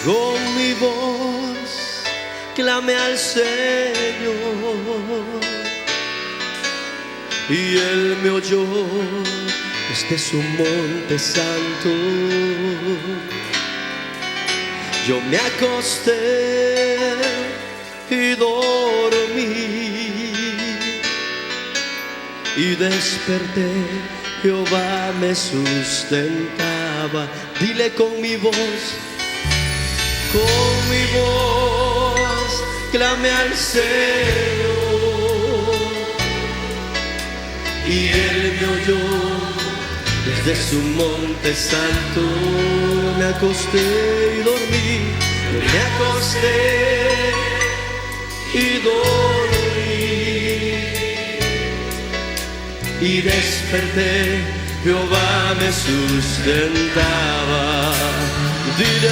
Con mi voz clamé al Señor y Él me oyó desde su monte santo. Yo me acosté y dormí y desperté, Jehová me sustentaba. Dile con mi voz clamé al Señor y Él me oyó desde su monte santo. Me acosté y dormí, me acosté y dormí y desperté, Jehová me sustentaba. Dile